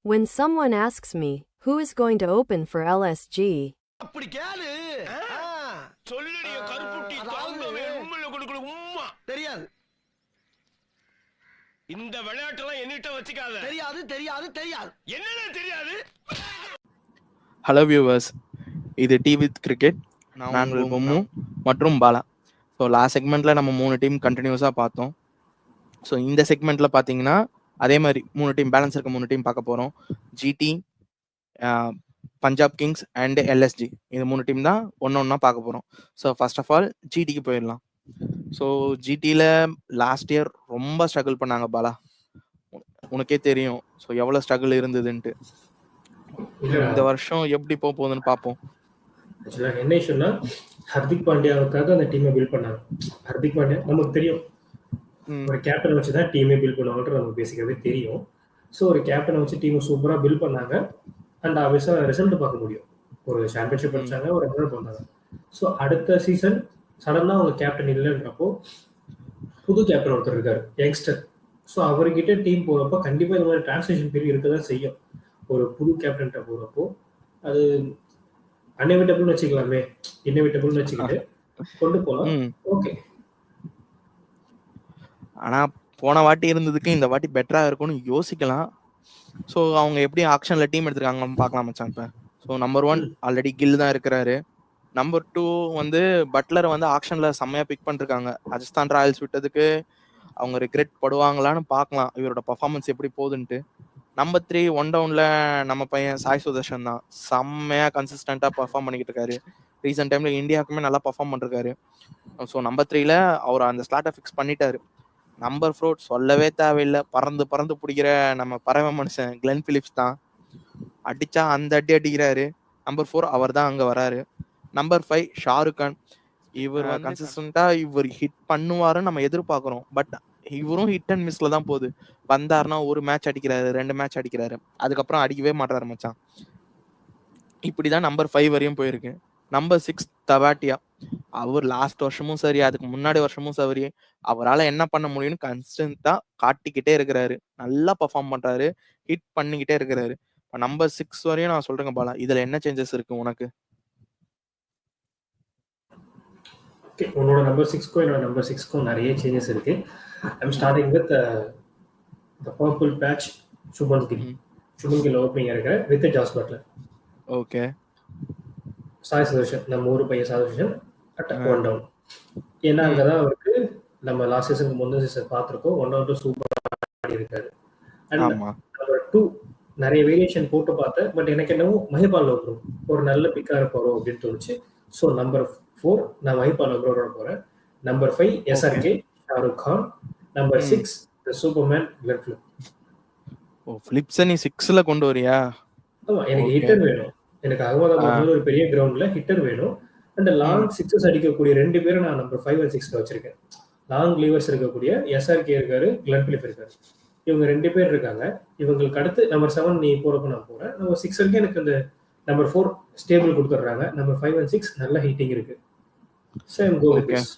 When someone asks me, who is going to open for LSG? அப்படி கேளு. சொல்லுடிய கருப்புட்டி தாங்கவே உம்மையில கொடுக்கல உம்மா. தெரியாது. இந்த விளையாட்டெல்லாம் என்னிட்ட வச்சுக்காத. தெரியாது தெரியாது தெரியாது. என்னடா தெரியாது? ஹலோ வியூவர்ஸ், இது டி வித் கிரிக்கெட். நான் உங்கள் பொம்மு மற்றும் பாலா. ஸோ லாஸ்ட் செக்மெண்ட்டில் நம்ம 3 டீம் கண்டினியூஸாக பார்த்தோம். ஸோ இந்த செக்மெண்ட்டில் பார்த்தீங்கன்னா அதே மாதிரி 3 டீம் பேலன்ஸ் இருக்க 3 டீம் பார்க்க போகிறோம். GT, Punjab kings and LSG. இது 3 டீம் தான் ஒன்றா பார்க்க போகிறோம். ஸோ ஃபர்ஸ்ட் ஆஃப் ஆல் ஜிடிக்கு போயிடலாம். ஸோ ஜிடியில் லாஸ்ட் இயர் ரொம்ப ஸ்ட்ரகிள் பண்ணாங்க பாலா, உனக்கே தெரியும். ஸோ எவ்வளோ ஸ்ட்ரகிள் இருந்ததுன்ட்டு. இந்த வருஷம் எப்படி போகுதுன்னு பார்ப்போம். ஆக்சுவலாக என்ன இஷ்யூன்னா, ஹர்திக் பாண்டியாவுக்காக அந்த டீமை பில்ட் பண்ணாங்க. ஹர்திக் பாண்டியா நமக்கு தெரியும், ஒரு கேப்டனை வச்சு தான் டீமே பில்ட் பண்ணுவாங்கன்றது நமக்கு பேசிக்காகவே தெரியும். ஸோ ஒரு கேப்டனை வச்சு டீமை சூப்பராக பில்ட் பண்ணாங்க. அண்ட் ஆப்வியஸாக ரிசல்ட் பார்க்க முடியும். ஒரு சாம்பியன்ஷிப் அடிச்சாங்க, ஒரு ரன் பண்ணாங்க. ஸோ அடுத்த சீசன் சடனாக அவங்க கேப்டன் இல்லைன்றப்போ புது கேப்டன் ஒருத்தர் இருக்காரு, யங்ஸ்டர். ஸோ அவர்கிட்ட டீம் போகிறப்போ கண்டிப்பாக இந்த மாதிரி டிரான்ஸ்லேஷன் பீரியட் இருக்க தான் செய்யும். ஒரு புது கேப்டன்கிட்ட போகிறப்போ அது அன்எவிட்டபிள்னு வச்சுக்கலாமே, இன்னெவிட்டபிள்னு வச்சுக்கிட்டு கொண்டு போகலாம். ஓகே, ஆனால் போன வாட்டி இருந்ததுக்கு இந்த வாட்டி பெட்டராக இருக்கும்னு யோசிக்கலாம். ஸோ அவங்க எப்படி ஆக்ஷனில் டீம் எடுத்துருக்காங்கன்னு பார்க்கலாம் மச்சான். இப்போ ஸோ நம்பர் 1 ஆல்ரெடி கில் தான் இருக்கிறாரு. நம்பர் 2 வந்து பட்லர் வந்து ஆக்ஷனில் செம்மையாக பிக் பண்ணிருக்காங்க. ராஜஸ்தான் ராயல்ஸ் விட்டதுக்கு அவங்க ரிக்ரெட் படுவாங்களான்னு பார்க்கலாம், இவரோட பர்ஃபார்மன்ஸ் எப்படி போகுதுன்ட்டு. நம்பர் 3 ஒன் டவுனில் நம்ம பையன் சாய் சுதர்ஷன் தான் செம்மையாக கன்சிஸ்டண்ட்டாக பர்ஃபார்ம் பண்ணிக்கிட்டு இருக்காரு. ரீசெண்ட் டைமில் இந்தியாவுக்குமே நல்லா பர்ஃபார்ம் பண்ணிருக்காரு. ஸோ நம்பர் 3ல அவர் அந்த ஸ்லாட்டை ஃபிக்ஸ் பண்ணிட்டாரு. நம்பர் 4 சொல்லவே தேவையில்லை, பறந்து பறந்து பிடிக்கிற நம்ம பறவை மனுஷன் கிளென் பிலிப்ஸ் தான். அடிச்சா அந்த அடி அடிக்கிறாரு. நம்பர் 4 அவர் தான் அங்கே வராரு. நம்பர் 5 ஷாருக் கான். இவர் கன்சிஸ்டண்டா இவர் ஹிட் பண்ணுவாருன்னு நம்ம எதிர்பார்க்குறோம். பட் இவரும் ஹிட் அண்ட் மிஸ்ல தான் போகுது. வந்தாருன்னா ஒரு மேட்ச் அடிக்கிறாரு, 2 மேட்ச் அடிக்கிறாரு, அதுக்கப்புறம் அடிக்கவே மாட்டாரு மச்சான். இப்படிதான் நம்பர் 5 வரையும் போயிருக்கு. நம்பர் 6 தவாட்டியா. அவர் லாஸ்ட் வருஷமும் சரி, அதுக்கு முன்னாடி வருஷமும் சரி, அவரால் என்ன பண்ண முடியும்னு கன்சிஸ்டண்டா காட்டிக்கிட்டே இருக்கிறாரு. நல்லா பர்ஃபார்ம் பண்றாரு, ஹிட் பண்ணிக்கிட்டே இருக்கிறாரு. நம்பர் 6 வரையும் நான் சொல்றேங்க பாலா, இதுல என்ன சேஞ்சஸ் இருக்கு உனக்கு? ஓகே, உன்னோட நம்பர் 6க்கும் என்னோட நம்பர் 6க்கும் நிறைய சேஞ்சஸ் இருக்கு. I'm starting with the purple patch Shubman Gill. Shubman Gill opening இருக்கிற with Jos Buttler. Okay, Sai Sudharsan, நம்ம ஊர் பையன் Sai Sudharsan at one down. ஏன்னா அங்கதான் அவருக்கு நம்ம லாஸ்ட் சீசனுக்கு முந்தின சீசன் பார்த்துருக்கோம், ஒன் டவுன் சூப்பர் ஆடி இருக்காரு. அண்ட் நம்பர் 2 நிறைய வேரியேஷன் போட்டு பார்த்தேன். பட் எனக்கு என்னவோ மஹிபால் லோக்ரோ ஒரு நல்ல பிக்கா இருப்பாரோ அப்படின்னு தோணுச்சு. ஸோ நம்பர் 4 நான் மஹிபால் லோக்ரோட போறேன். Number 5 SRK Shahrukh Khan. Number 6 the superman Glenn Phillips. Oh, Phillips நீ 6ல கொண்டு வரியா? ஆமா, எனக்கு ஹிட்டர் வேணும். எனக்கு அகமதாபாத்ல ஒரு பெரிய கிரவுண்ட்ல ஹிட்டர் வேணும். அண்ட் லாங் சிக்ஸஸ் அடிக்கக்கூடிய 2 பேரை நான் நம்பர் 5 and 6ல வச்சிருக்கேன். லாங் லீவர்ஸ் இருக்கக்கூடிய எஸ்ஆர்கே இருக்காரு, கிளென் பிலிப்ஸ் இருக்காரு. இவங்க 2 பேர் இருக்காங்க. இவங்களுக்கு அடுத்து நம்பர் 7 நீ போறப்ப நான் போறேன். நம்பர் 6 வரைக்கும் எனக்கு அந்த நம்பர் 4 ஸ்டேபிள் கொடுத்துட்றாங்க. நம்பர் 5 and 6 நல்ல ஹீட்டிங் இருக்கு. Same go with this.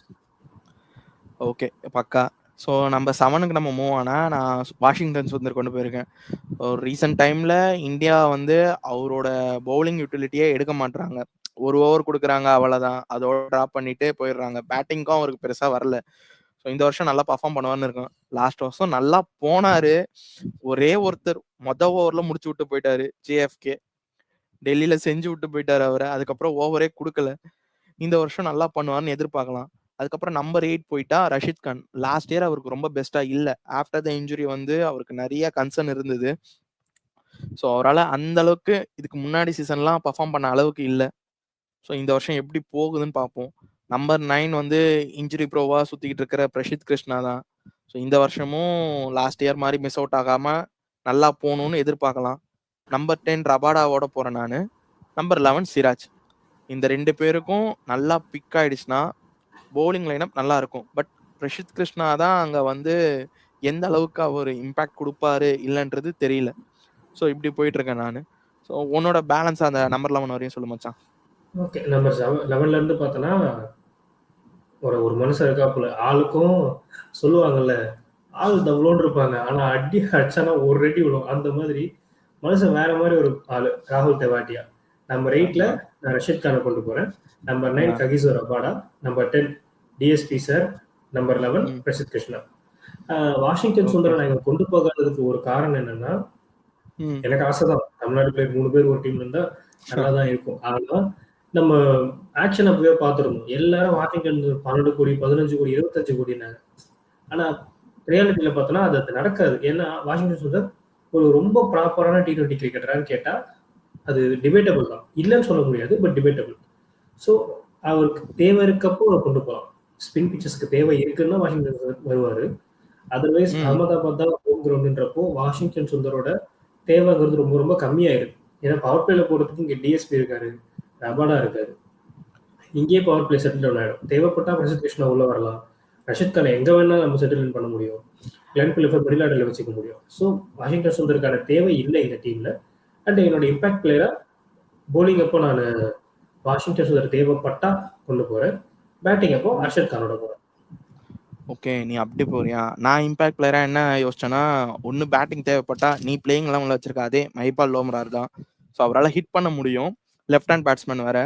Okay, பக்கா. ஸோ நம்பர் 7க்கு நம்ம மூவ் ஆனால் நான் வாஷிங்டன் சுந்தர் கொண்டு போயிருக்கேன். ஒரு ரீசெண்ட் டைமில் இந்தியா வந்து அவரோட பவுலிங் யூட்டிலிட்டியே எடுக்க மாட்டுறாங்க. ஒரு ஓவர் கொடுக்குறாங்க, அவ்வளோதான், அதோட ட்ராப் பண்ணிட்டு போயிடுறாங்க. பேட்டிங்க்கும் அவருக்கு பெருசாக வரல. ஸோ இந்த வருஷம் நல்லா பர்ஃபார்ம் பண்ணுவான்னு இருக்கும். லாஸ்ட் வருஷம் நல்லா போனாரு. ஒரே ஒருத்தர் ஓவரில் முடிச்சு விட்டு போயிட்டாரு, ஜேஎஃப்கே. டெல்லியில் செஞ்சு விட்டு போயிட்டாரு அவரை. அதுக்கப்புறம் ஓவரே கொடுக்கல. இந்த வருஷம் நல்லா பண்ணுவான்னு எதிர்பார்க்கலாம். அதுக்கப்புறம் நம்பர் 8 போயிட்டா ரஷித் கான். லாஸ்ட் இயர் அவருக்கு ரொம்ப பெஸ்டா இல்லை. ஆஃப்டர் த இன்ஜுரி வந்து அவருக்கு நிறைய கன்சர்ன் இருந்தது. ஸோ அவரால் அந்த அளவுக்கு இதுக்கு முன்னாடி சீசன்லாம் பர்ஃபார்ம் பண்ண அளவுக்கு இல்லை. ஸோ இந்த வருஷம் எப்படி போகுதுன்னு பார்ப்போம். நம்பர் 9 வந்து இன்ஜுரி ப்ரோவா சுற்றிக்கிட்டு இருக்கிற பிரசித் கிருஷ்ணா தான். ஸோ இந்த வருஷமும் லாஸ்ட் இயர் மாதிரி மிஸ் அவுட் ஆகாமல் நல்லா போகணும்னு எதிர்பார்க்கலாம். நம்பர் 10 ரபாடாவோட போகிறேன் நான். நம்பர் 11 சிராஜ். இந்த 2 பேருக்கும் நல்லா பிக் ஆயிடுச்சுன்னா பவுலிங் லைனப் நல்லா இருக்கும். பட் பிரசித் கிருஷ்ணா தான் அங்கே வந்து எந்த அளவுக்கு அவர் இம்பேக்ட் கொடுப்பாரு இல்லைன்றது தெரியல. ஸோ இப்படி போயிட்டு இருக்கேன் நான். ஸோ உன்னோட பேலன்ஸ் அந்த நம்பர் 11 வரையும் சொல்லு மச்சான். ஓகே, நம்பர் 11ல இருந்து பார்த்தோன்னா ஒரு மனுஷன் இருக்காப்புல. ஆளுக்கும் சொல்லுவாங்கல்ல, ஆள் தவ்வளோன்னு இருப்பாங்க, ஆனால் அடி அடிச்சானா ஒரு ரெடி விடும். அந்த மாதிரி மனுஷன் வேற மாதிரி ஒரு ஆளு ராகுல் தெவாட்டியா. நம்பர் 8ல நான் ரஷித் கானை கொண்டு போறேன். Number 9 Kagiso Rabada, number 10 DSP sir, number 11 Prasidh Krishna. Washington Sundaram நான் இங்க கொண்டு போகாததுக்கு ஒரு காரணம் என்னன்னா, எனக்கு ஆசைதான் தமிழ்நாடு பிளேயர் 3 பேர் ஒரு டீம்ல இருந்தா நல்லாதான் இருக்கும். ஆனா நம்ம ஆக்ஷன் அப்பவே பார்த்துருந்தோம். எல்லாரும் வாஷிங்டன் 12 கோடி 15 கோடி 25 கோடினாங்க. ஆனா ரியாலிட்டியில பார்த்தோம்னா அது நடக்காது. ஏன்னா வாஷிங்டன் சுந்தர் ஒரு ரொம்ப ப்ராப்பரான T20 கிரிக்கெட்டரான்னு கேட்டா அது டிபேட்டபிள் தான். இல்லைன்னு சொல்ல முடியாது, பட் டிபேட்டபிள். ஸோ அவருக்கு தேவை இருக்கப்போ அவர் கொண்டு போகலாம். ஸ்பின் பிச்சஸ்க்கு தேவை இருக்குன்னா வாஷிங்டன் வருவாரு. அதர்வைஸ் அகமதாபாத் தான் ஹோம் கிரவுண்டுன்றப்போ வாஷிங்டன் சுந்தரோட தேவைங்கிறது ரொம்ப ரொம்ப கம்மியாயிருக்கு. ஏன்னா பவர் பிளேல போறதுக்கு இங்க டிஎஸ்பி இருக்காரு, ரபாடா இருக்காரு. இங்கேயே பவர் பிளே செட்டில் டவுன் ஆயிடும். தேவைப்பட்டா பிரசித் கிருஷ்ணா உள்ள வரலாம், ரஷித் கானை எங்க வேணா நம்ம செட்டில் பண்ண முடியும், கிளென் பிலிப்பை மிடில் ஆர்டர்ல வச்சுக்க முடியும். ஸோ வாஷிங்டன் சுந்தருக்கான தேவை இல்லை இந்த டீம்ல. அண்ட் என்னோட இம்பாக்ட் பிளேயரா போலிங் அப்போ நான் வாஷிங்டன் சுந்தர் தேவைப்பட்டா கொண்டு போறேன், பேட்டிங் அப்போ அர்ஷத் கானோட போறேன். ஓகே, நீ அப்படி போறியா? நான் இம்பாக்ட் பிளேயரா என்ன யோசிச்சேன்னா, ஒன்னு பேட்டிங் தேவைப்பட்டா நீ பிளேயிங் லெவலில் வச்சிருக்க அதே மைபால் லோம்ரார் தான். ஸோ அவரால் ஹிட் பண்ண முடியும், லெஃப்ட் ஹேண்ட் பேட்ஸ்மேன் வேற.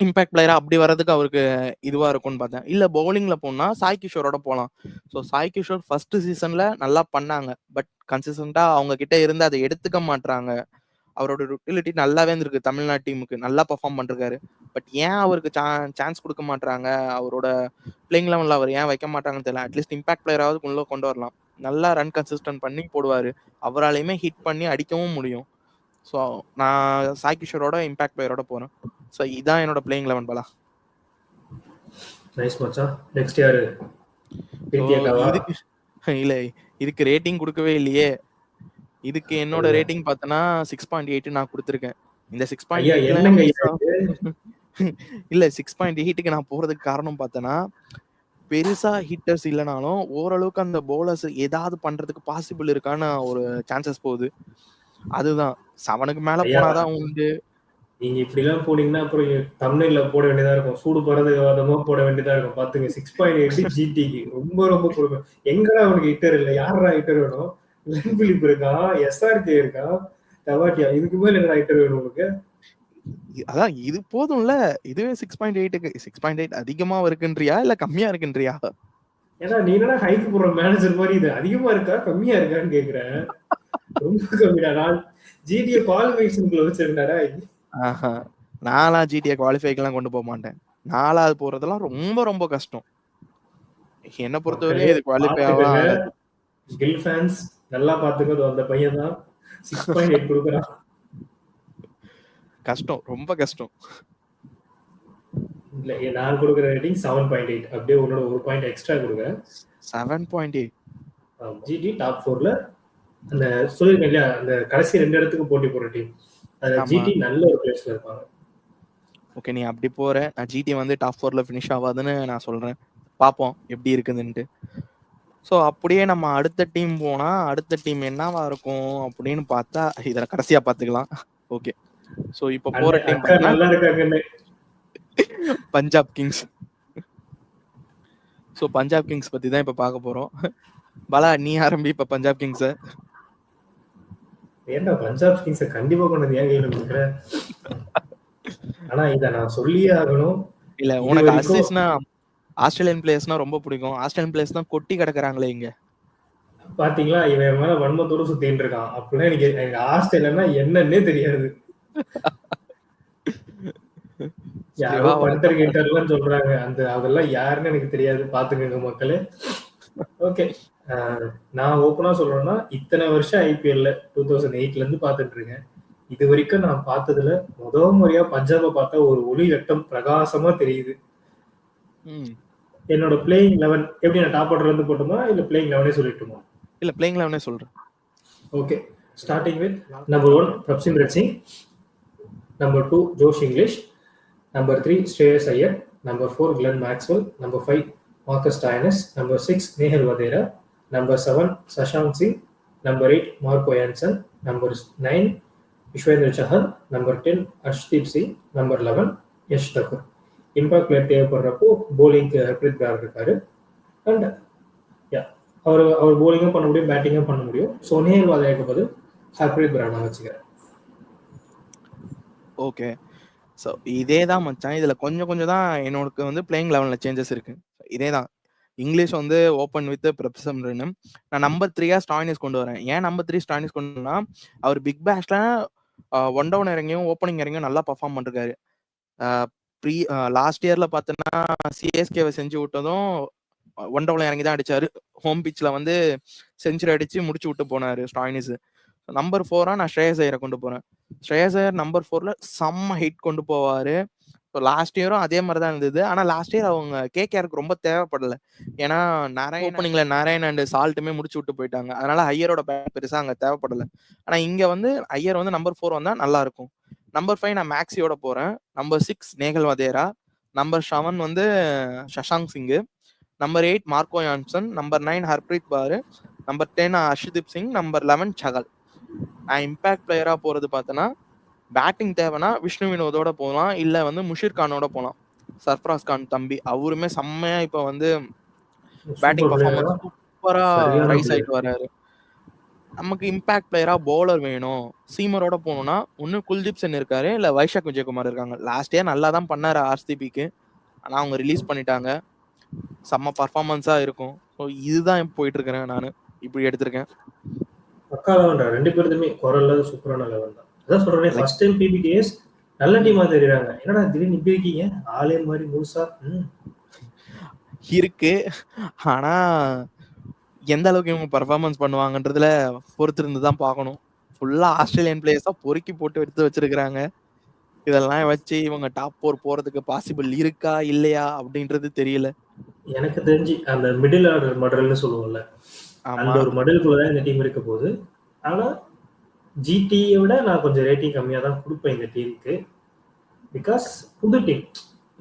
இம்பாக்ட் பிளேயரா அப்படி வர்றதுக்கு அவருக்கு இதுவா இருக்கும்னு பார்த்தேன். இல்ல பவுலிங்ல போனா சாய் கிஷோரோட போகலாம். ஸோ சாய் கிஷோர் ஃபர்ஸ்ட் சீசன்ல நல்லா பண்ணாங்க, பட் கன்சிஸ்டண்டா அவங்க கிட்ட இருந்து அதை எடுத்துக்க மாட்டாங்க. அவரோட யூட்டிலிட்டி நல்லாவே இருந்திருக்கு, தமிழ்நாடு டீமுக்கு நல்லா பெர்ஃபார்ம் பண்ணிருக்காரு. பட் ஏன் அவருக்கு சான்ஸ் கொடுக்க மாட்டாங்க, அவரோட பிளேயிங் லெவலில் அவர் ஏன் வைக்க மாட்டாங்கன்னு தெரியல. அட்லீஸ்ட் இம்பாக்ட் பிளேயராவது உள்ள கொண்டு வரலாம். நல்லா ரன் கன்சிஸ்டன்ட் பண்ணி போடுவாரு, அவராலையுமே ஹிட் பண்ணி அடிக்கவும் முடியும். ஸோ நான் சாய் கிஷோரோட இம்பாக்ட் பிளேயரோட போறேன். ஸோ இதான் என்னோட பிளேயிங் லெவன் பாலா. நைஸ் மச்சான். நெக்ஸ்ட் யாரு? இல்ல இதுக்கு ரேட்டிங் கொடுக்கவே இல்லையே. இதுக்கு என்னோட ரேட்டிங் பார்த்தனா 6.8 நான் கொடுத்துருக்கேன். இந்த 6.8 இல்ல 6.8க்கு நான் போறதுக்கு காரணம் பார்த்தனா, பெருசா ஹிட்டர்ஸ் இல்லைனாலும் ஓரளவுக்கு அந்த பவுலர்ஸ் ஏதாவது பண்றதுக்கு பாசிபிள் இருக்கான்னு ஒரு சான்சஸ் போகுது. அதுதான் 7க்கு மேல போனாதான் உண்டு. நீங்க இப்படி எல்லாம் போனீங்கன்னா அப்புறம் தமிழ்ல போட வேண்டியதா இருக்கும், சூடு பறதுக்கு போட வேண்டியதா இருக்கும். பாத்துங்க 6.8 ஜிடிக்கு ரொம்ப ரொம்ப கொடுக்கும். எங்கடா அவனுக்கு ஹிட்டர் இல்லை, யாரா ஹிட்டர் வேணும்? கிளென் பிலிப் இருக்கான், எஸ்ஆர்கே இருக்கான், தெவாட்டியா, இதுக்கு மேல என்னடா ஹிட்டர் வேணும் உங்களுக்கு? அதான் இது போதும்ல. இதுவே 6.8க்கு 6.8 அதிகமா இருக்குன்றியா இல்ல கம்மியா இருக்குன்றியா? ஏன்னா நீ என்ன ஹைக்கு போடுற மேனேஜர் மாதிரி இது அதிகமா இருக்கா கம்மியா இருக்கான்னு கேக்குறேன். ரொம்ப கம்மிடா. நான் ஜிடிஏ குவாலிஃபிகேஷனுக்குள்ள வச்சிருந்தாடா. நானா ஜிடிஏ குவாலிஃபைக்கெல்லாம் கொண்டு போக மாட்டேன். 4வது போறதெல்லாம் ரொம்ப ரொம்ப கஷ்டம். என்ன பொறுத்தவரை இது குவாலிஃபை ஆகலாம். கில் ஃபேன்ஸ் நல்லா பாத்துக்கோ, அந்த பையன் தான் 6.8 கொடுக்குறான். கஷ்டம், ரொம்ப கஷ்டம். இல்ல நான் கொடுக்குற ரேட்டிங் 7.8. அப்படியே உன்னோட ஒரு பாயிண்ட் எக்ஸ்ட்ரா கொடுக்குறேன். 7.8. ஜிடி டாப் 4ல அந்த சொல்லிருக்கேன் இல்லையா, அந்த கடைசி 2 இடத்துக்கு போட்டி போற டீம், அதுல ஜிடி நல்ல ஒரு பிளேஸ்ல இருப்பாங்க. ஓகே, நீ அப்படி போற. நான் ஜிடி வந்து டாப் 4ல ஃபினிஷ் ஆகாதுன்னு நான் சொல்றேன். பாப்போம் எப்படி இருக்குதுன்ட்டு. ஸோ அப்படியே நம்ம அடுத்த டீம் போனா அடுத்த டீம் என்னவா இருக்கும் அப்படின்னு பார்த்தா இதில் கடைசியா பார்த்துக்கலாம். ஓகே, ஸோ இப்போ போற டீம் நல்லா இருக்காங்க, Punjab Kings. So Punjab Kings பத்தி தான் இப்போ பார்க்க போறோம். பாலா நீ ஆரம்பி இப்ப பஞ்சாப் கிங்ஸ். ஏன்டா பஞ்சாப் கிங்ஸை கண்டிப்பா கொண்டது ஏன் கையில கொடுக்குற? ஆனா இத நான் சொல்லியே ஆகணும். இல்ல உனக்கு அசிஸ்ட்னா ஆஸ்திரேலியன் பிளேயர்ஸ்னா ரொம்ப பிடிக்கும். ஆஸ்திரேலியன் பிளேயர்ஸ் தான் கொட்டி கிடக்குறாங்களே இங்க. பாத்தீங்களா, இவன் மேல வன்மத்தோடு சுத்தின்னு இருக்கான். அப்படின்னா எனக்கு ஆஸ்திரேலியன்னா என்னன்னே தெரியாது. யாரோ பண்டர் கேட்டர்லாம் சொல்றாங்க, அந்த அதெல்லாம் யாருன்னு எனக்கு தெரியாது. பாத்துக்கங்க மக்களே. ஓகே, நான் ஓப்பனா சொல்றேன்னா இத்தனை வருஷம் ஐபிஎல்ல 2008ல இருந்து பாத்துட்டு இருக்கேன். இது வரைக்கும் நான் பார்த்ததுல முதல் முறையா பஞ்சாபை பார்த்தா ஒரு ஒளி வெட்டம் பிரகாசமா தெரியுது. என்னோட பிளேயிங் 11 எப்படி நான் டாப் ஆர்டர்ல இருந்து போட்டுமா இல்ல பிளேயிங் 11 சொல்லிட்டுமா? இல்ல பிளேயிங் 11 சொல்றேன். Okay, starting with number 1 Prabhsimran Singh, number 2 Josh Inglis, number 3 Shreyas Iyer, number 4 Glenn Maxwell, number 5 Marcus Stoinis, number 6 Nehal Wadhera, number 7 Shashank Singh, number 8 Marco Jansen, number 9 Yuzvendra Chahal, number 10 Arshdeep Singh, number 11 Yash Thakur. Impact player தேவைப்படுறப்போ போலிங்க்கு ஹர்ப்ரீத் பிரார் இருக்காரு. அண்ட் அவர் போலிங்கும் பண்ண முடியும், பேட்டிங்கும் பண்ண முடியும். ஸோ நேஹல் வதேராக்கு பதில் ஹர்ப்ரீத் பராடா வச்சுக்கிறேன். ஓகே. ஸோ இதே தான் மச்சான். இதில் கொஞ்சம் கொஞ்சம் தான் என்னோட வந்து பிளேயிங் லெவலில் சேஞ்சஸ் இருக்கு. இதே தான் இங்கிலீஷ் வந்து ஓப்பன் வித் பிரப்சம்ரன். நான் நம்பர் 3 ஸ்டாய்னிஸ் கொண்டு வரேன். ஏன் நம்பர் 3 ஸ்டாய்னிஸ் கொண்டு வரேன்னா, அவர் பிக் பேஷ்ல ஒன் டவுன் இறங்கியும் ஓப்பனிங் இறங்கியும் நல்லா பர்ஃபார்ம் பண்ணிருக்காரு. லாஸ்ட் இயர்ல பார்த்தோன்னா சிஎஸ்கேவை செஞ்சு விட்டதும் ஒன் டவுன்ல இறங்கி தான் அடிச்சாரு. ஹோம் பிச்சில் வந்து செஞ்சுரி அடிச்சு முடிச்சு விட்டு போனாரு ஸ்டாய்னிஸ். நம்பர் 4 நான் ஸ்ரேயஸ் ஐயரை கொண்டு போறேன். ஸ்ரேயஸ் ஐயர் நம்பர் 4ல செம்ம ஹிட் கொண்டு போவாரு. லாஸ்ட் இயரும் அதே மாதிரி தான் இருந்தது. ஆனால் லாஸ்ட் இயர் அவங்க கேகேஆருக்கு ரொம்ப தேவைப்படலை. ஏன்னா நிறைய ஓப்பனிங்ல நாராயண் அண்ட் சால்ட்டுமே முடிச்சு விட்டு போயிட்டாங்க. அதனால ஐயரோட பெருசா அங்கே தேவைப்படலை. ஆனால் இங்க வந்து ஐயர் வந்து நம்பர் 4 வந்தா நல்லா இருக்கும். நம்பர் 5 நான் மேக்ஸியோட போறேன். நம்பர் 6 நேகல் வதேரா. நம்பர் 7 வந்து Shashank Singh. Number 8 Marco Jansen. Number 9 Harpreet பாரு. நம்பர் 10 அர்ஷ்தீப் சிங். நம்பர் 11 சகல். நான் இம்பாக்ட் பிளேயரா போறது பார்த்தோன்னா, பேட்டிங் தேவைன்னா விஷ்ணு வினோதோட போகலாம், இல்லை வந்து முஷிர் கானோட போகலாம். சர்ஃப்ராஸ் கான் தம்பி அவருமே செம்மையா இப்போ வந்து பேட்டிங் பர்ஃபார்மன்ஸ் சூப்பரா ரைஸ் ஆயிட்டு வர்றாரு. நமக்கு இம்பாக்ட் பிளேயரா பவுலர் வேணும், சீமரோட போகணும்னா ஒன்னு குல்தீப் சென் இருக்காரு, இல்லை வைஷாக் விஜயகுமார் இருக்காங்க. லாஸ்ட் இயர் நல்லா தான் பண்ணாரு ஆர்சிபிக்கு, ஆனால் அவங்க ரிலீஸ் பண்ணிட்டாங்க. செம்ம பர்ஃபார்மன்ஸா இருக்கும். ஸோ இதுதான் போயிட்டு இருக்கிறேன். நான் இப்படி எடுத்திருக்கேன். பக்கா லெவன் ரெண்டு பேருமே குரல்ல சூப்பரான லெவன் தான். அதான் சொல்றேன், ஃபர்ஸ்ட் டைம் பிபிடிஎஸ் நல்ல டீமா தெரியுறாங்க. என்னடா திடீர்னு இப்படி இருக்கீங்க ஆளே மாதிரி முழுசா இருக்கு. ஆனா எந்த அளவுக்கு இவங்க பர்ஃபார்மன்ஸ் பண்ணுவாங்கன்றதுல பொறுத்து இருந்து தான் பார்க்கணும். ஃபுல்லா ஆஸ்திரேலியன் பிளேயர்ஸா பொறுக்கி போட்டு எடுத்து வச்சிருக்காங்க. இதெல்லாம் வச்சு இவங்க டாப் 4 போறதுக்கு பாசிபிள் இருக்கா இல்லையா அப்படின்றது தெரியல. எனக்கு தெரிஞ்சு அந்த மிடில் ஆர்டர் மடல்னு சொல்லுவோம்ல, அந்த ஒரு மடலுக்குள்ளதான் இந்த டீம் இருக்க போகுது. ஆனா ஜிடியை விட நான் கொஞ்சம் ரேட்டிங் கம்மியா தான் கொடுப்பேன் இந்த டீமுக்கு. பிகாஸ் புது டீம்.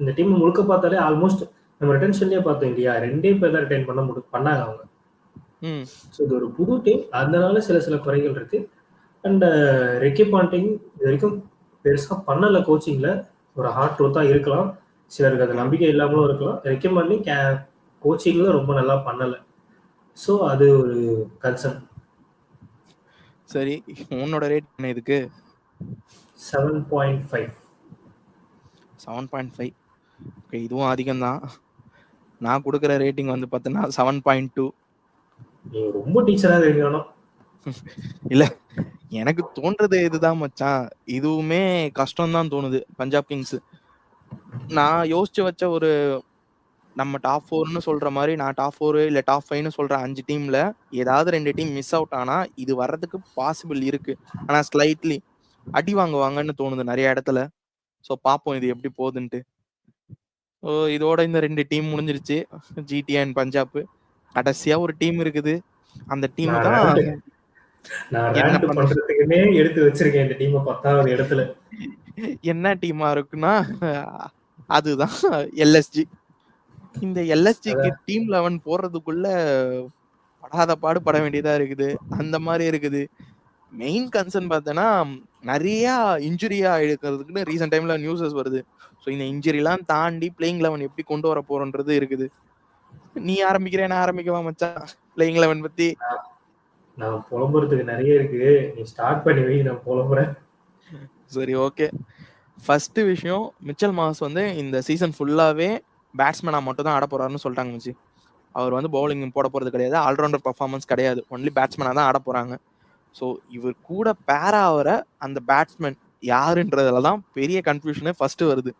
இந்த டீம் முழுக்க பார்த்தாலே ஆல்மோஸ்ட் நம்ம ரிட்டன்ஷன்லயே பார்த்தோம் இல்லையா, 2 பேர் தான் ரிட்டைன் பண்ணாங்க அவங்க. ஸோ இது ஒரு புது டீம், அதனால சில குறைகள் இருக்கு. அண்ட் ரெக்கி பாண்டிங் இது வரைக்கும் பெருசா பண்ணல கோச்சிங்ல, ஒரு ஹார்ட் ட்ரூத்தா இருக்கலாம், சிலருக்கு அது நம்பிக்கை இல்லாமலும் இருக்கலாம். ரெக்கி பாண்டிங் கோச்சிங்ல ரொம்ப நல்லா பண்ணல. ஸோ அது ஒரு கன்சர்ன். சரி, உன்னோட ரேட் என்ன இதுக்கு? 7.5. 7.5. ஓகே, இதுவும் அதிகம்தான். நான் கொடுக்குற ரேட்டிங் வந்து பார்த்தோன்னா 7.2. நீங்க ரொம்ப டீச்சரா இருக்கணும். இல்ல, எனக்கு தோன்றது இதுதான் மச்சான். இதுவுமே கஷ்டம் தான் தோணுது. பஞ்சாப் கிங்ஸ் நான் யோசிச்சு வச்ச ஒரு நம்ம டாப் 4ன்னு சொல்ற மாதிரி, நான் டாப் 4 இல்ல டாப் 5ன்னு சொல்ற 5 டீம்ல ஏதாவது 2 டீம் மிஸ் அவுட் ஆனா இது வர்றதுக்கு பாசிபிள் இருக்கு. ஆனா ஸ்லைட்லி அடி வாங்குவாங்கன்னு தோணுது நிறைய இடத்துல. ஸோ பார்ப்போம் இது எப்படி போகுதுன்ட்டு. ஸோ இதோட இந்த 2 டீம் முடிஞ்சிருச்சு, ஜிடி அண்ட் பஞ்சாப். கடைசியா ஒரு டீம் இருக்குது. அந்த டீம் தான் பண்றதுக்குன்னே எடுத்து வச்சிருக்கேன். இந்த டீம் 10வது இடத்துல. என்ன டீமா இருக்குன்னா அதுதான் எல்எஸ்ஜி. இந்த எல்எஸ்ஜிக்கு டீம் 11 போடுறதுக்குள்ள படாத பாடுபட வேண்டியதா இருக்குது. அந்த மாதிரி இருக்குது. மெயின் கன்சர்ன் பார்த்தோன்னா நிறைய இன்ஜுரியா எடுக்கிறதுக்குன்னு ரீசெண்ட் டைம்ல நியூஸஸ் வருது. ஸோ இந்த இன்ஜுரிலாம் தாண்டி பிளேயிங் 11 எப்படி கொண்டு வர போறோன்றது இருக்குது. நீ ஆரம்பிக்கிறேன், நான் ஆரம்பிக்கவா மச்சான் பிளேயிங் 11 பத்தி? நான் புலம்புறதுக்கு நிறைய இருக்கு, நீ ஸ்டார்ட் பண்ணி வை, நான் புலம்புறேன். சரி, ஓகே. ஃபர்ஸ்ட் விஷயம், மிச்சல் மார்ஷ் வந்து இந்த சீசன் ஃபுல்லாவே பேட்ஸ்மேனா மட்டும் தான் ஆட போறாருன்னு சொல்லிட்டாங்க மச்சி. அவர் வந்து பவுலிங் போட போறது கிடையாது, ஆல்ரவுண்டர் பர்ஃபார்மன்ஸ் கிடையாது, ஒன்லி பேட்ஸ்மேனா தான் ஆட போறாங்க. ஸோ இவர் கூட பேரா ஆகிற அந்த பேட்ஸ்மேன் யாருன்றதுல தான் பெரிய கன்ஃபியூஷனே ஃபர்ஸ்ட் வருது.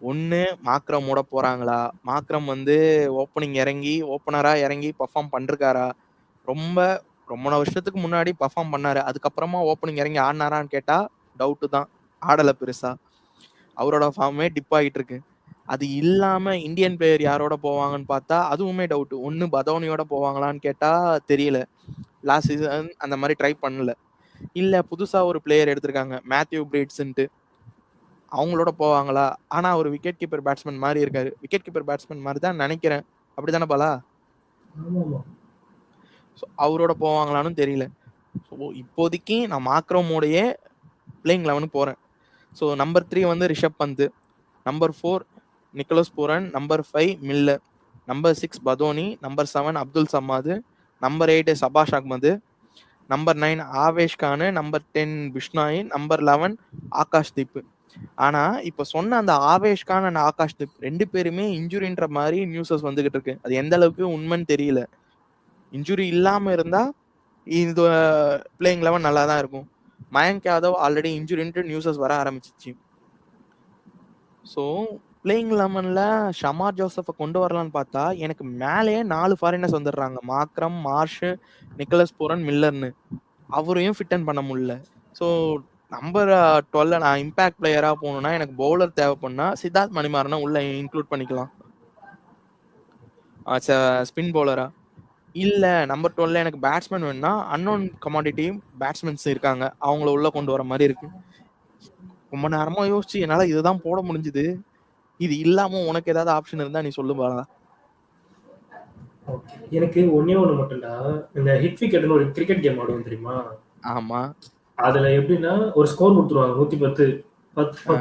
ஒன்று மாக்ரமோட போறாங்களா, மாக்ரம் வந்து ஓப்பனிங் இறங்கி ஓப்பனரா இறங்கி பர்ஃபார்ம் பண்ணிருக்காரா? ரொம்ப வருஷத்துக்கு முன்னாடி பர்ஃபார்ம் பண்ணாரு, அதுக்கப்புறமா ஓப்பனிங் இறங்கி ஆடினாரான்னு கேட்டா டவுட்டு தான். ஆடலை பெருசா, அவரோட ஃபார்மே டிப் ஆகிட்டு இருக்கு. அது இல்லாம இந்தியன் பிளேயர் யாரோட போவாங்கன்னு பார்த்தா அதுவுமே டவுட். ஒன்னு பதோனியோட போவாங்களான்னு கேட்டா தெரியல, லாஸ்ட் சீசன் அந்த மாதிரி ட்ரை பண்ணல. இல்ல புதுசா ஒரு பிளேயர் எடுத்திருக்காங்க மேத்யூ பிரீட்ஸ்ன்ட்டு, அவங்களோட போவாங்களா? ஆனா ஒரு விக்கெட் கீப்பர் பேட்ஸ்மேன் மாதிரி இருக்காரு. விக்கெட் கீப்பர் பேட்ஸ்மேன் மாதிரி தான் நினைக்கிறேன், அப்படித்தானே பாலா? அவரோட போவாங்களான்னு தெரியல. ஸோ இப்போதைக்கு நான் மாக்ரோமோடையே பிளேயிங் 11 போறேன். ஸோ நம்பர் 3 வந்து Rishabh Pant, number 4 Nicholas Pooran, number 5 Miller, number 6 Badoni, number 7 Abdul Samad, number 8 Shahbaz Ahmed, number 9 Avesh Khan, number 10 Bishnoi, number 11 Akashdeep. ஆனா இப்ப சொன்ன அந்த ஆவேஷ் கான் அண்ட் ஆகாஷ்தீப் 2 பேருமே இன்ஜுரின்ற மாதிரி நியூஸஸ் வந்துகிட்டு இருக்கு. அது எந்த அளவுக்கு உண்மைன்னு தெரியல. இன்ஜுரி இல்லாம இருந்தா இந்த பிளேயிங் 11 நல்லா தான் இருக்கும். மயங்க் யாதவ் ஆல்ரெடி இன்ஜுரின்ட்டு நியூஸஸ் வர ஆரம்பிச்சிச்சு. ஸோ பிளேயிங் 11ல ஷமார் ஜோசப்பை கொண்டு வரலான்னு பார்த்தா எனக்கு மேலேயே 4 ஃபாரினர்ஸ் வந்துடுறாங்க. மாக்ரம், மார்ஷ், நிக்கலஸ் பூரன், மில்லர்னு. அவரையும் ஃபிட் அண்ட் பண்ண முடியல. ஸோ நம்பர் 12 நான் இம்பாக்ட் பிளேயராக போகணுன்னா எனக்கு பவுலர் தேவைப்படுனா சித்தார்த் மணிமாறனை உள்ள இன்க்ளூட் பண்ணிக்கலாம் ஸ்பின் பவுலரா. இல்லை நம்பர் 12 எனக்கு பேட்ஸ்மேன் வேணும்னா அன்னோன் கமாடிட்டி பேட்ஸ்மேன்ஸ் இருக்காங்க, அவங்கள உள்ள கொண்டு வர மாதிரி இருக்கு. ரொம்ப நேரமா யோசிச்சு என்னால் இதுதான் போட முடிஞ்சுது. இது இல்லாம உனக்கு ஏதாவது ஆப்ஷன் இருந்தா நீ சொல்லு பாருங்க. எனக்கு ஒன்னே ஒண்ணு மட்டும்டா, இந்த ஹிட் விக்கெட்னு ஒரு கிரிக்கெட் கேம் ஆடுவோம் தெரியுமா? ஆமா. அதுல எப்படின்னா ஒரு ஸ்கோர் கொடுத்துருவாங்க, 110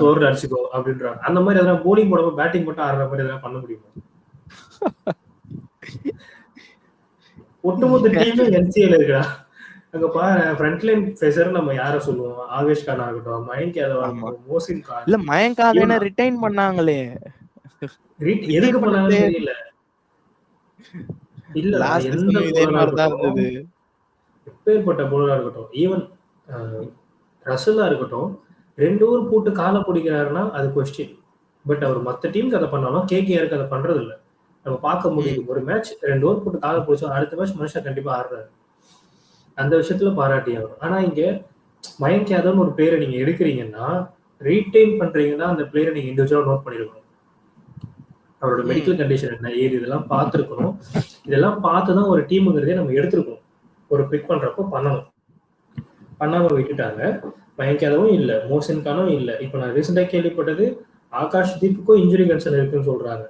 ஓவர் அடிச்சுக்கோ அப்படின்றாங்க. அந்த மாதிரி எதனா போலிங் போடாம பேட்டிங் மட்டும் ஆடுற மாதிரி எதனா பண்ண முடியுமா? ஒட்டுமொத்த டீமே என்சிஎல் இருக்குடா. அங்க பாரு ஃப்ரண்ட்லைன் பேசர் நம்ம யார சொல்லுவோம்? ஆவேஷ் கான் ஆகட்டும், மயங்க் யாதவ் ஆகட்டும், மோசின் கான். இல்ல மயங்க் யாதவ் ரிட்டைன் பண்ணாங்களே, எதுக்கு பண்ணாங்கன்னு தெரியல. இல்ல எந்த எப்பேற்பட்ட போலரா இருக்கட்டும், ஈவன் ரசலா இருக்கட்டும், 2 ஓவர் போட்டு காலை பிடிக்கிறாருன்னா அது கொஸ்டின். பட் அவர் மற்ற டீமுக்கு அதை பண்ணாலும் கேகேஆருக்கு அதை பண்றது இல்லை. நம்ம பார்க்க முடியுது, ஒரு மேட்ச் 2 ஓவர் போட்டு காலை பிடிச்சோம், அடுத்த மேட்ச் மனுஷன் கண்டிப்பா ஆடுறாரு. அந்த விஷயத்துல பாராட்டி ஆகும். ஆனா இங்க மயங்க் யாதவ்னு ஒரு பிளேயரை நீங்க எடுக்கிறீங்கன்னா, ரீடைன் பண்றீங்கன்னா அந்த பிளேயரை நீங்க இண்டிவிஜுவலா நோட் பண்ணிருக்கணும். அவரோட மெடிக்கல் கண்டிஷன் என்ன ஏது இதெல்லாம் பார்த்துருக்கணும். இதெல்லாம் பார்த்துதான் ஒரு டீமுங்கிறதே நம்ம எடுத்திருக்கணும். ஒரு பிக் பண்றப்போ பண்ணணும். பண்ணாம விட்டுட்டாங்க. மயங்க் யாதவும் இல்லை, மோசின் கானும் இல்லை. இப்போ நான் ரீசெண்டாக கேள்விப்பட்டது ஆகாஷ்தீப்புக்கும் இன்ஜுரி கன்சர்ன் இருக்குன்னு சொல்றாங்க.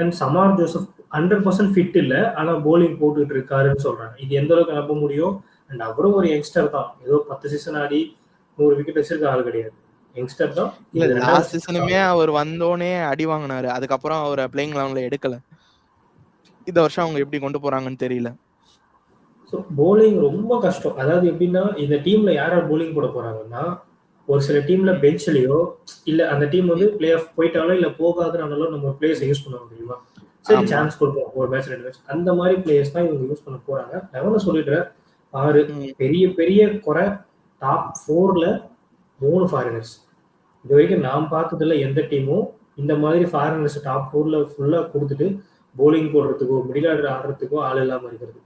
அண்ட் சமார் ஜோசப் 100% ஃபிட் இல்லை, ஆனா போலிங் போட்டுட்டு இருக்காருன்னு சொல்றாங்க. இது எந்த அளவுக்கு நம்ப முடியும்? அண்ட் அவரும் ஒரு யங்ஸ்டர் தான், ஏதோ 10 சீசன் ஆடி 100 விக்கெட் வச்சிருக்க ஆள் கிடையாது, யங்ஸ்டர் தான். லாஸ்ட் சீசனுமே அவர் வந்தோடனே அடி வாங்கினாரு, அதுக்கப்புறம் அவரை பிளேயிங் 11ல எடுக்கல. இந்த வருஷம் அவங்க எப்படி கொண்டு போறாங்கன்னு தெரியல. ஸோ போலிங் ரொம்ப கஷ்டம். அதாவது எப்படின்னா, இந்த டீம்ல யார் யார் போலிங் போட போறாங்கன்னா, ஒரு சில டீம்ல பெஞ்ச்லயோ இல்ல அந்த டீம் வந்து பிளே ஆஃப் போயிட்டாலும் இல்ல போகாதுனாலும் நம்ம பிளேயர்ஸ் யூஸ் பண்ண முடியுமா? சரி சான்ஸ் கொடுப்போம் ஒரு மேட்ச் 2 மேட்ச், அந்த மாதிரி பிளேயர்ஸ் தான் இவங்க யூஸ் பண்ண போறாங்க. நான் சொல்லிடுறேன், 6 பெரிய பெரிய குறை. டாப் 4ல 3 ஃபாரினர்ஸ். இது வரைக்கும் நான் பார்த்ததுல எந்த டீமும் இந்த மாதிரி ஃபாரினர்ஸ் டாப் 4ல ஃபுல்லா கொடுத்துட்டு போலிங் போடுறதுக்கோ மிடில் ஆர்டர் ஆடுறதுக்கோ ஆள் இல்லாம இருக்கிறது.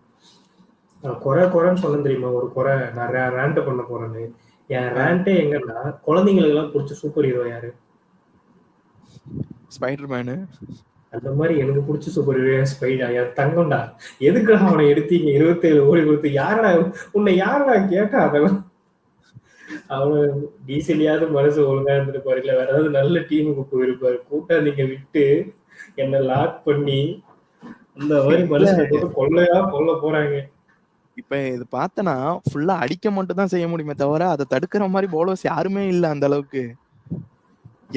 குறைன்னு சொல்ல தெரியுமா? ஒரு குறை, நான் ரேண்ட் பண்ண போறேன்னு. என் ரேண்டே எங்கன்னா, குழந்தைங்களுக்கு எல்லாம் பிடிச்ச சூப்பர் ஹீரோ யாரு? ஸ்பைடர்மேனு. அந்த மாதிரி எனக்கு பிடிச்ச சூப்பர் ஹீரோ ஸ்பைடர். என் தங்கம்டா. எதுக்குடா அவனை எடுத்தீங்க 27 கோடி கொடுத்து? யாரடா உன்னை யாரடா கேட்டா? அதெல்லாம் அவனு டீசலியாவது மனசு ஒழுங்கா இருந்துட்டு போறீங்களா, வேற ஏதாவது நல்ல டீமுக்கு போயிருப்பாரு. கூட்டா நீங்க விட்டு என்ன லாக் பண்ணி அந்த மாதிரி மனசை போட்டு கொல்ல போறாங்க. இப்ப இது பார்த்தனா ஃபுல்லா அடிக்க மட்டும் தான் செய்ய முடியுமே தவிர அதை தடுக்கிற மாதிரி பவுலர்ஸ் யாருமே இல்ல அந்த அளவுக்கு.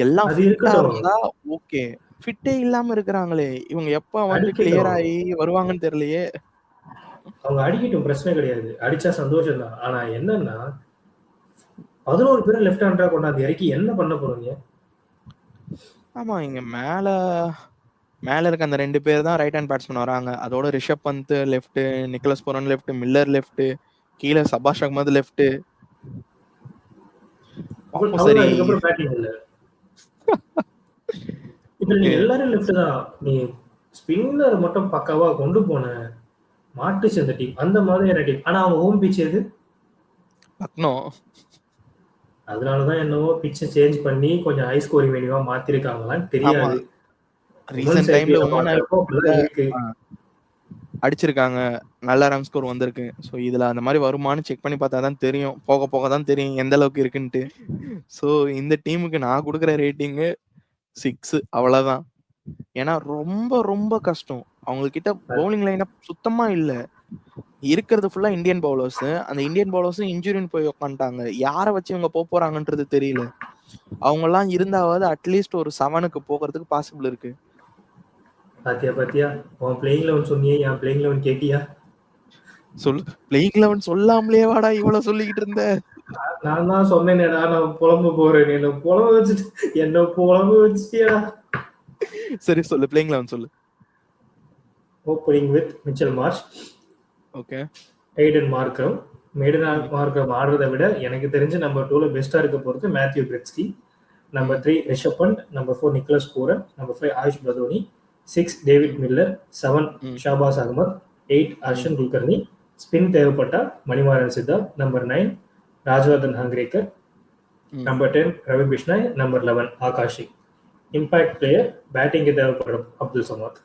எல்லாம் ஃபிட்டா இருந்தா ஓகே, ஃபிட்டே இல்லாம இருக்கிறாங்களே இவங்க. எப்ப வந்து கிளியர் ஆகி வருவாங்கன்னு தெரியலையே. அவங்க அடிக்கட்டும், பிரச்சனை கிடையாது, அடிச்சா சந்தோஷம் தான். ஆனா என்னன்னா 11 பேர் லெஃப்ட் ஹேண்டா கொண்டாந்து இறக்கி என்ன பண்ண போறீங்க? ஆமா, இங்க மேல இருக்க அந்த 2 பேர் தான் ரைட் ஹேண்ட் பேட்ஸ்மேன் வராங்க. அதோட Rishabh Pant left, Nicholas Pooran left, Miller left, கீழே சபாஷ் அகமது லெஃப்ட். சரி, இதுக்கப்புறம் பேட்டிங் இல்ல. இதுல நீ எல்லாரும் லெஃப்ட் தான். நீ ஸ்பின்னர் மட்டும் பக்காவா கொண்டு போன மாட்டுச்சு அந்த டீம், அந்த மாதிரியான டீம். ஆனா அவங்க ஹோம் பிச் எது? லக்னோ. அதனாலதான் என்னவோ பிச்சை சேஞ்ச் பண்ணி கொஞ்சம் ஹை ஸ்கோரிங் வேணுவா மாத்திருக்காங்களான்னு தெரியாது. ரீசன்ட் டைம்ல அடிச்சிருக்காங்க, நல்ல ரன் ஸ்கோர் வந்திருக்கு. ஸோ இதுல அந்த மாதிரி வருமானு செக் பண்ணி பார்த்தா தான் தெரியும், போக போக தான் தெரியும் எந்த அளவுக்கு இருக்குன்ட்டு. ஸோ இந்த டீமுக்கு நான் கொடுக்குற ரேட்டிங்கு 6, அவ்வளவுதான். ஏன்னா ரொம்ப ரொம்ப கஷ்டம். அவங்க கிட்ட பவுலிங் லைனப் சுத்தமா இல்லை. இருக்கிறது ஃபுல்லா இந்தியன் பவுலர்ஸ். அந்த இந்தியன் பவுலர்ஸும் இன்ஜுரின்னு போய் உட்காந்துட்டாங்க. யாரை வச்சு இவங்க போறாங்கன்றது தெரியல. அவங்க எல்லாம் இருந்தாவது அட்லீஸ்ட் ஒரு 7க்கு போகிறதுக்கு பாசிபிள் இருக்கு. பாத்தியா உன் பிளேயிங் 11 சொன்னியே, என் பிளேயிங் 11 கேட்டியா? சொல்லு. பிளேயிங் 11 சொல்லாமலே வாடா இவ்வளவு சொல்லிக்கிட்டு இருந்த. நான் தான் சொன்னேனேடா, நான் புலம்ப போறேன். என்ன புலம்ப வச்சுட்டியா. சரி சொல்லு, பிளேயிங் 11 சொல்லு. Opening with Mitchell Marsh, okay, Aiden Markram. Markram ஆடுறதை விட எனக்கு தெரிஞ்சு நம்பர் 2ல பெஸ்டா இருக்க போறது Matthew Breetzke. Number 3 Rishabh Pant, number 4 Nicholas Pooran, number 5 Ayush Badoni, 6 David Miller, 7 Shahbaz Ahmed, 8 Arshin Kulkarni. Spin தேவைப்பட்டா Manimaran Siddharth. Number 9 Rajvardhan Hangargekar. Number 10 Ravi Bishnoi. Number 11 ஆகாஷி. இம்பாக்ட் பிளேயர் பேட்டிங்கு தேவைப்படும் அப்துல் சமாத்.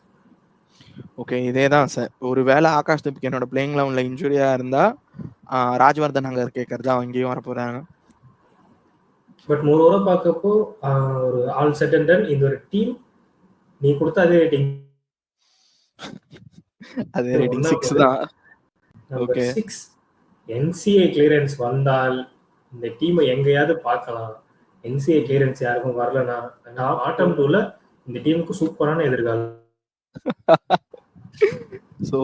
ஓகே, இதேதான் சார். ஒருவேளை ஆகாஷ் தீபக் என்னோட பிளேயிங் 11ல இன்ஜுரியா இருந்தா ராஜ்வர்தன் அங்க கேட்கறதா அங்கேயும் வர போறாங்க. பட் மூணு பார்க்கப்போ ஒரு ஆல் செட் அண்ட் டன் இந்த ஒரு டீம் நீ கொடுத்த அதே ரேட்டிங், அதே ரேட்டிங் 6 தான். ஓகே, 6 NCA கிளியரன்ஸ் வந்தால் இந்த டீமை எங்கேயாவது பார்க்கலாம். NCA கிளியரன்ஸ் யாருக்கும் வரலனா நான் ஆட்டம் 2ல இந்த டீமுக்கு சூப்பரான எதிர்காலம். ஸோ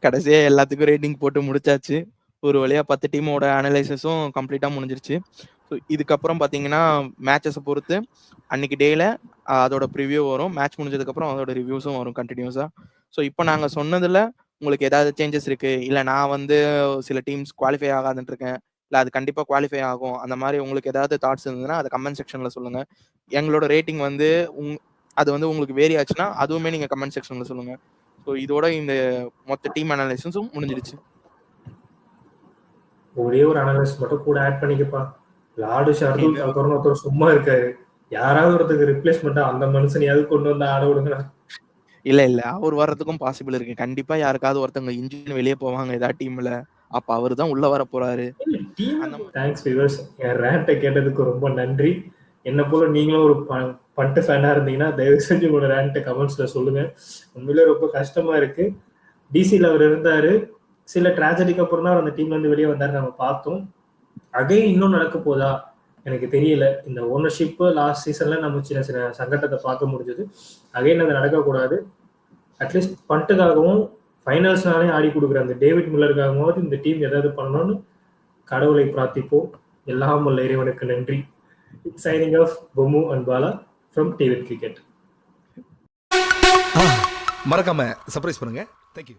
கடைசியா எல்லாத்துக்கும் ரேட்டிங் போட்டு முடிச்சாச்சு. ஒரு வழியா 10 டீமோட அனலைசிஸும் கம்ப்ளீட்டா முடிஞ்சிருச்சு. ஸோ இதுக்கப்புறம் பார்த்தீங்கன்னா மேட்சஸை பொறுத்து அன்னைக்கு டேல அதோட ப்ரிவியூ வரும். மேட்ச் முடிஞ்சதுக்கப்புறம் அதோட ரிவ்யூஸும் வரும் கண்டினியூஸாக. ஸோ இப்போ நாங்கள் சொன்னதில் உங்களுக்கு ஏதாவது சேஞ்சஸ் இருக்குது, இல்லை நான் வந்து சில டீம்ஸ் குவாலிஃபை ஆகாதுன்னு இருக்கேன், இல்லை அது கண்டிப்பாக குவாலிஃபை ஆகும், அந்த மாதிரி உங்களுக்கு ஏதாவது தாட்ஸ் இருந்ததுன்னா அதை கமெண்ட் செக்ஷனில் சொல்லுங்கள். எங்களோட ரேட்டிங் வந்து அது வந்து உங்களுக்கு வேரி ஆச்சுன்னா அதுவுமே நீங்கள் கமெண்ட் செக்ஷனில் சொல்லுங்கள். ஸோ இதோட இந்த மொத்த டீம் அனலைசிஸும் முடிஞ்சிருச்சு. ஒரே ஒரு அனலைஸ் மட்டும் கூட ஆட் பண்ணிக்கப்பா. லாடு ஷர்துல் தாக்கூர்னு ஒருத்தர் சும்மா இருக்காரு, யாராவது ஒருத்தருக்கு ரிப்ளேஸ்மெண்டா அந்த மனுஷனையாவது கொண்டு வந்து ஆட விடுங்க. இல்ல அவர் வர்றதுக்கும் பாசிபிள் இருக்கு. கண்டிப்பா யாருக்காவது ஒருத்தவங்க இன்ஜின் வெளியே போவாங்க ஏதாவது டீம்ல, அப்ப அவரு தான் உள்ள வர போறாரு. தேங்க்ஸ் வியூவர்ஸ், என் ரேண்ட்டை கேட்டதுக்கு ரொம்ப நன்றி. என்ன போல நீங்களும் ஒரு பட்டு ஃபேனா இருந்தீங்கன்னா தயவு செஞ்சு உங்களோட ரேண்ட்டை கமெண்ட்ஸ்ல சொல்லுங்க. உண்மையிலே ரொம்ப கஷ்டமா இருக்கு. டிசியில் அவர் இருந்தாரு, சில ட்ராஜடிக்கு அப்புறம் தான் அந்த டீம்ல இருந்து வெளியே வந்தாரு நம்ம பார்த்தோம். அதே இன்னும் நடக்க போதா எனக்கு தெரியல. இந்த ஓனர்ஷிப் லாஸ்ட் சீசன்ல நம்ம சின்ன சின்ன சங்கட்டத்தை பார்க்க முடிஞ்சது. அகைன் அது நடக்கக்கூடாது. அட்லீஸ்ட் பண்ட்டுக்காகவும் ஃபைனல்ஸ்னாலே ஆடி கொடுக்குற அந்த டேவிட் மில்லருக்காகவும் இந்த டீம் ஏதாவது பண்ணணும்னு கடவுளை பிரார்த்திப்போம். எல்லாம் உள்ள இறைவனுக்கு நன்றி. Signing off Bommu and Bala from tweet cricket. மறக்காம சர்ப்ரைஸ் பண்ணுங்க.